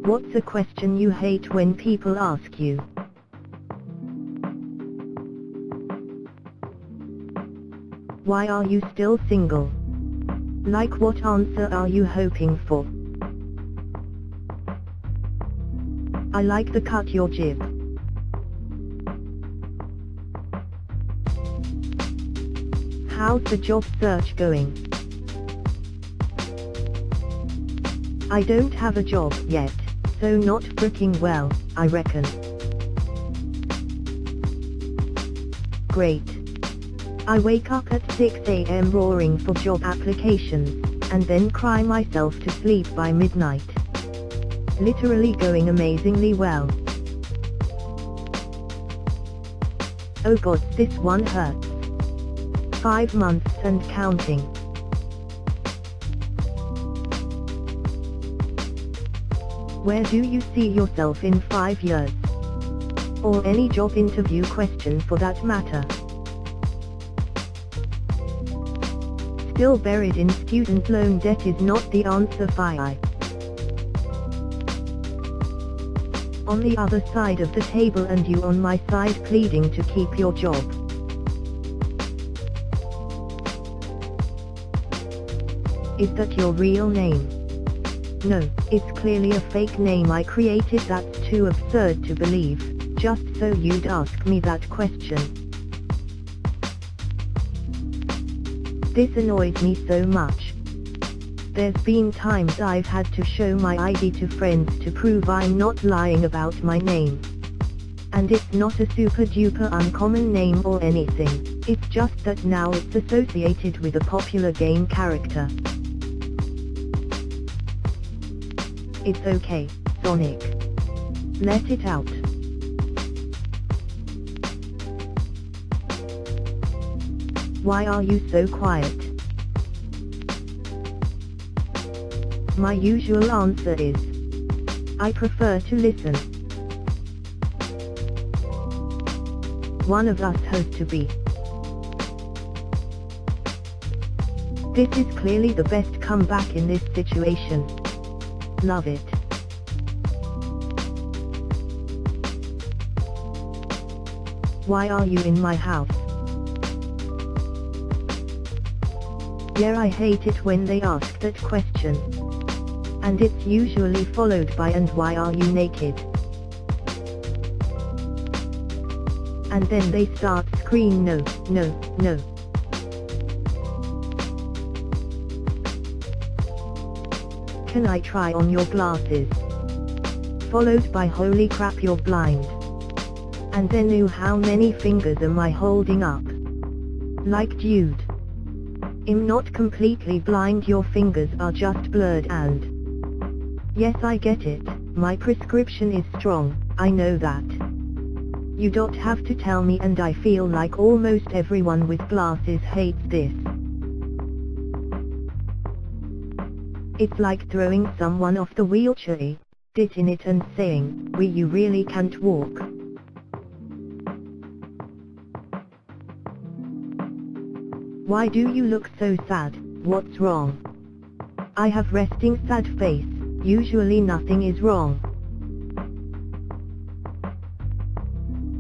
What's a question you hate when people ask you? Why are you still single? Like, what answer are you hoping for? I like the cut your jib. How's the job search going? I don't have a job yet, so not freaking well, I reckon. Great. I wake up at 6 a.m. roaring for job applications, and then cry myself to sleep by midnight. Literally going amazingly well. Oh god, this one hurts. 5 months and counting. Where do you see yourself in 5 years? Or any job interview question for that matter. Still buried in student loan debt is not the answer, fi. On the other side of the table and you on my side pleading to keep your job. Is that your real name? No, it's clearly a fake name I created that's too absurd to believe, just so you'd ask me that question. This annoys me so much. There's been times I've had to show my ID to friends to prove I'm not lying about my name. And it's not a super duper uncommon name or anything, it's just that now it's associated with a popular game character. It's okay, Sonic. Let it out. Why are you so quiet? My usual answer is, I prefer to listen. One of us has to be. This is clearly the best comeback in this situation. Love it. Why are you in my house? Yeah, I hate it when they ask that question. And it's usually followed by, and why are you naked? And then they start scream no, no, no. Can I try on your glasses? Followed by holy crap you're blind. And then ooh, how many fingers am I holding up? Like dude. I'm not completely blind, your fingers are just blurred and... Yes, I get it, my prescription is strong, I know that. You don't have to tell me, and I feel like almost everyone with glasses hates this. It's like throwing someone off the wheelchair, sit in it and saying, you really can't walk. Why do you look so sad, what's wrong? I have resting sad face, usually nothing is wrong.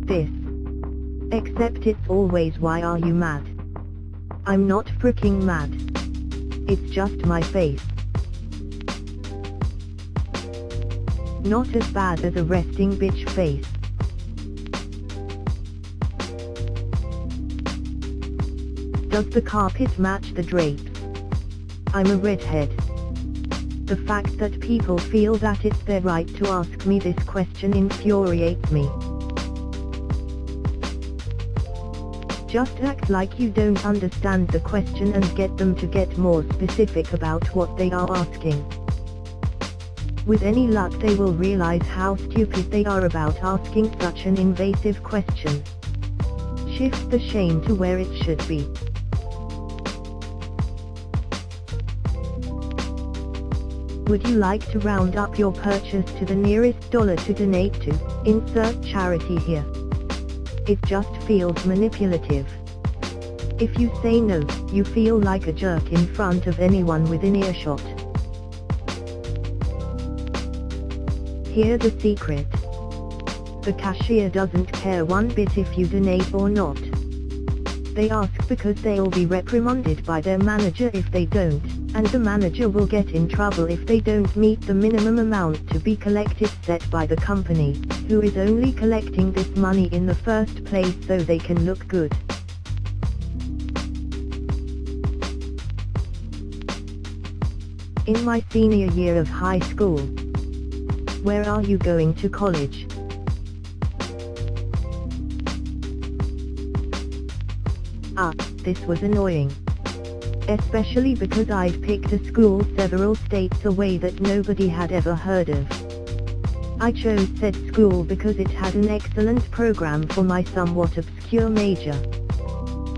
This. Except it's always why are you mad? I'm not freaking mad. It's just my face. Not as bad as a resting bitch face. Does the carpet match the drapes? I'm a redhead. The fact that people feel that it's their right to ask me this question infuriates me. Just act like you don't understand the question and get them to get more specific about what they are asking. With any luck they will realize how stupid they are about asking such an invasive question. Shift the shame to where it should be. Would you like to round up your purchase to the nearest dollar to donate to? Insert charity here. It just feels manipulative. If you say no, you feel like a jerk in front of anyone within earshot. Here's the secret. The cashier doesn't care one bit if you donate or not. They ask because they'll be reprimanded by their manager if they don't, and the manager will get in trouble if they don't meet the minimum amount to be collected set by the company, who is only collecting this money in the first place so they can look good. In my senior year of high school. Where are you going to college? This was annoying. Especially because I'd picked a school several states away that nobody had ever heard of. I chose said school because it had an excellent program for my somewhat obscure major.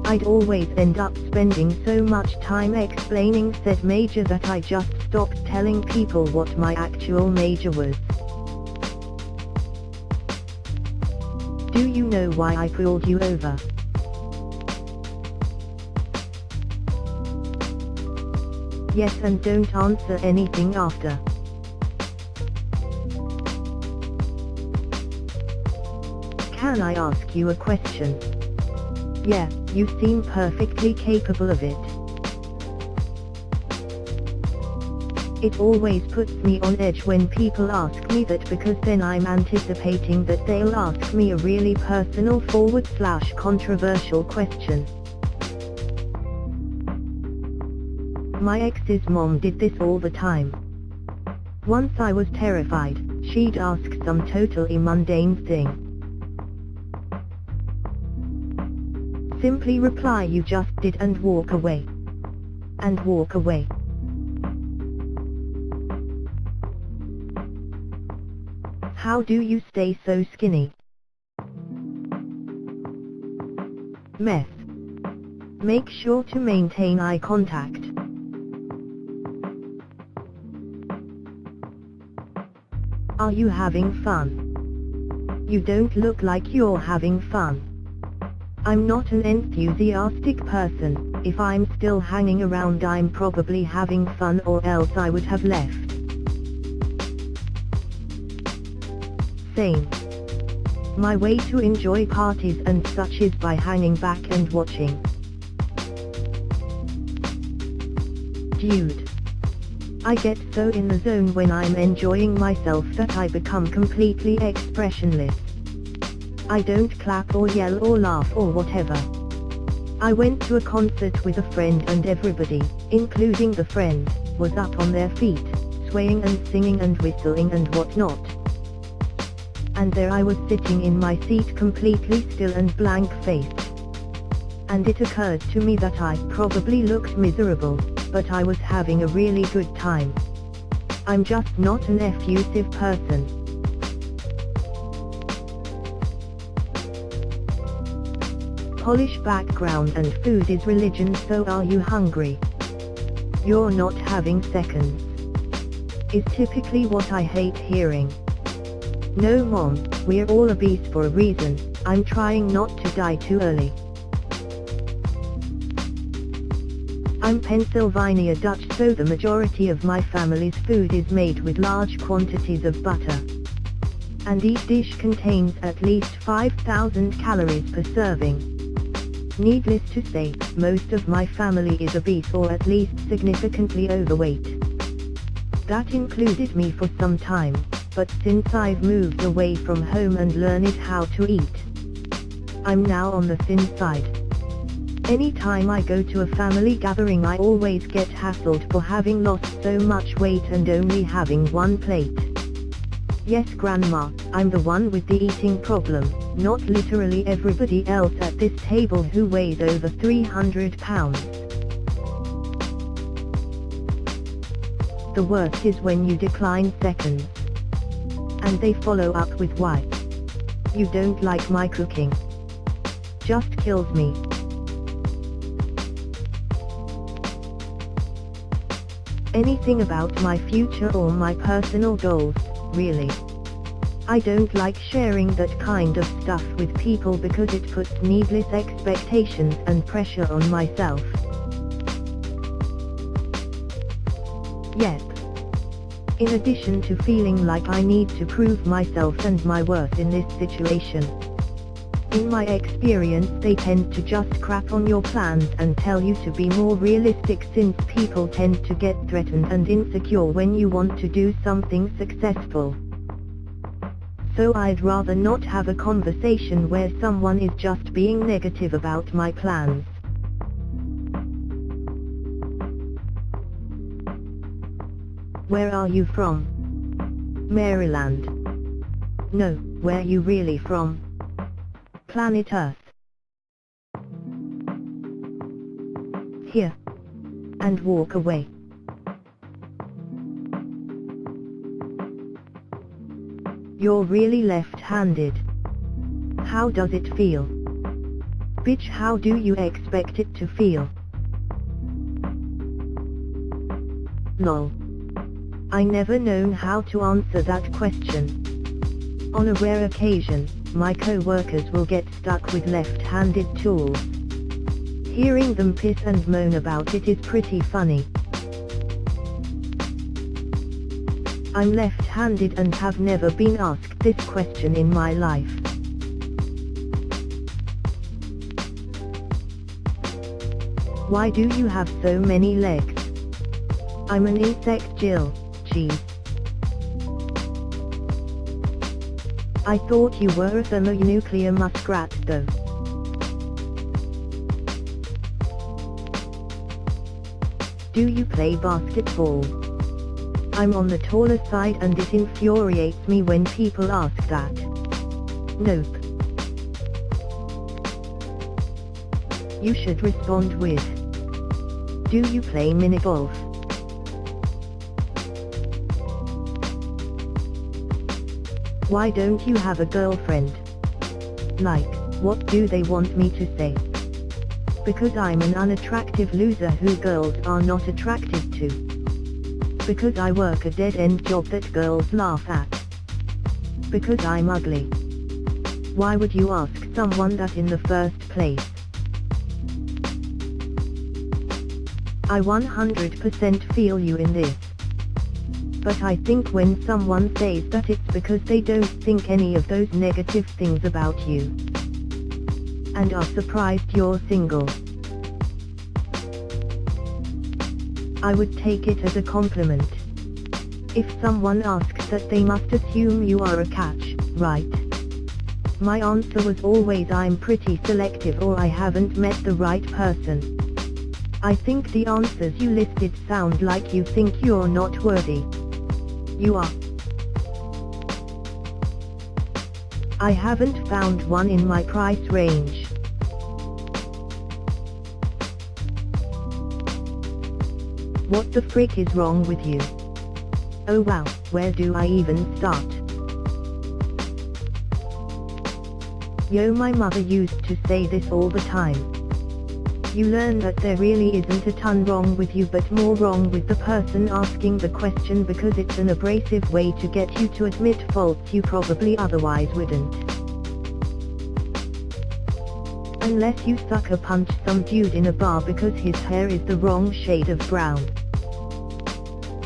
I'd always end up spending so much time explaining said major that I just stopped telling people what my actual major was. Do you know why I pulled you over? Yes, and don't answer anything after. Can I ask you a question? Yeah, you seem perfectly capable of it. It always puts me on edge when people ask me that, because then I'm anticipating that they'll ask me a really personal / controversial question. My ex's mom did this all the time. Once I was terrified, she'd ask some totally mundane thing. Simply reply you just did and walk away. And walk away. How do you stay so skinny? Meth. Make sure to maintain eye contact. Are you having fun? You don't look like you're having fun. I'm not an enthusiastic person. If I'm still hanging around, I'm probably having fun, or else I would have left. Same. My way to enjoy parties and such is by hanging back and watching. Dude. I get so in the zone when I'm enjoying myself that I become completely expressionless. I don't clap or yell or laugh or whatever. I went to a concert with a friend and everybody, including the friend, was up on their feet, swaying and singing and whistling and whatnot. And there I was sitting in my seat completely still and blank-faced. And it occurred to me that I probably looked miserable, but I was having a really good time. I'm just not an effusive person. Polish background and food is religion, so are you hungry? You're not having seconds. Is typically what I hate hearing. No mom, we're all obese for a reason. I'm trying not to die too early. I'm Pennsylvania Dutch, so the majority of my family's food is made with large quantities of butter. And each dish contains at least 5,000 calories per serving. Needless to say, most of my family is obese or at least significantly overweight. That included me for some time, but since I've moved away from home and learned how to eat, I'm now on the thin side. Anytime I go to a family gathering, I always get hassled for having lost so much weight and only having one plate. Yes, Grandma, I'm the one with the eating problem, not literally everybody else at this table who weighs over 300 pounds. The worst is when you decline seconds. And they follow up with why. You don't like my cooking. Just kills me. Anything about my future or my personal goals, really. I don't like sharing that kind of stuff with people because it puts needless expectations and pressure on myself. Yep. In addition to feeling like I need to prove myself and my worth in this situation. In my experience, they tend to just crap on your plans and tell you to be more realistic, since people tend to get threatened and insecure when you want to do something successful. So I'd rather not have a conversation where someone is just being negative about my plans. Where are you from? Maryland. No, where you really from? Planet Earth. Here. And walk away. You're really left-handed. How does it feel? Bitch, how do you expect it to feel? Lol. I never known how to answer that question. On a rare occasion, my co-workers will get stuck with left-handed tools. Hearing them piss and moan about it is pretty funny. I'm left-handed and have never been asked this question in my life. Why do you have so many legs? I'm an insect, Jill. Geez. I thought you were a thermonuclear muskrat though. Do you play basketball? I'm on the taller side and it infuriates me when people ask that. Nope. You should respond with, do you play mini golf? Why don't you have a girlfriend? Like, what do they want me to say? Because I'm an unattractive loser who girls are not attracted to. Because I work a dead-end job that girls laugh at. Because I'm ugly. Why would you ask someone that in the first place? I 100% feel you in this. But I think when someone says that, it's because they don't think any of those negative things about you. And are surprised you're single. I would take it as a compliment. If someone asks that, they must assume you are a catch, right? My answer was always I'm pretty selective, or I haven't met the right person. I think the answers you listed sound like you think you're not worthy. You are. I haven't found one in my price range. What the frick is wrong with you? Oh wow, where do I even start? Yo, my mother used to say this all the time. You learn that there really isn't a ton wrong with you, but more wrong with the person asking the question, because it's an abrasive way to get you to admit faults you probably otherwise wouldn't. Unless you sucker punch some dude in a bar because his hair is the wrong shade of brown.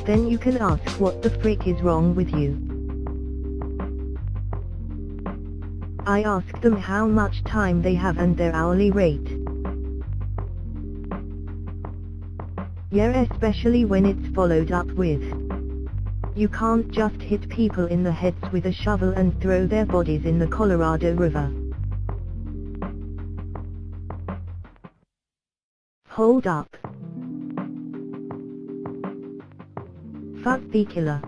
Then you can ask what the frick is wrong with you. I ask them how much time they have and their hourly rate. Yeah, especially when it's followed up with, you can't just hit people in the heads with a shovel and throw their bodies in the Colorado River. Hold up. Fuck the killer.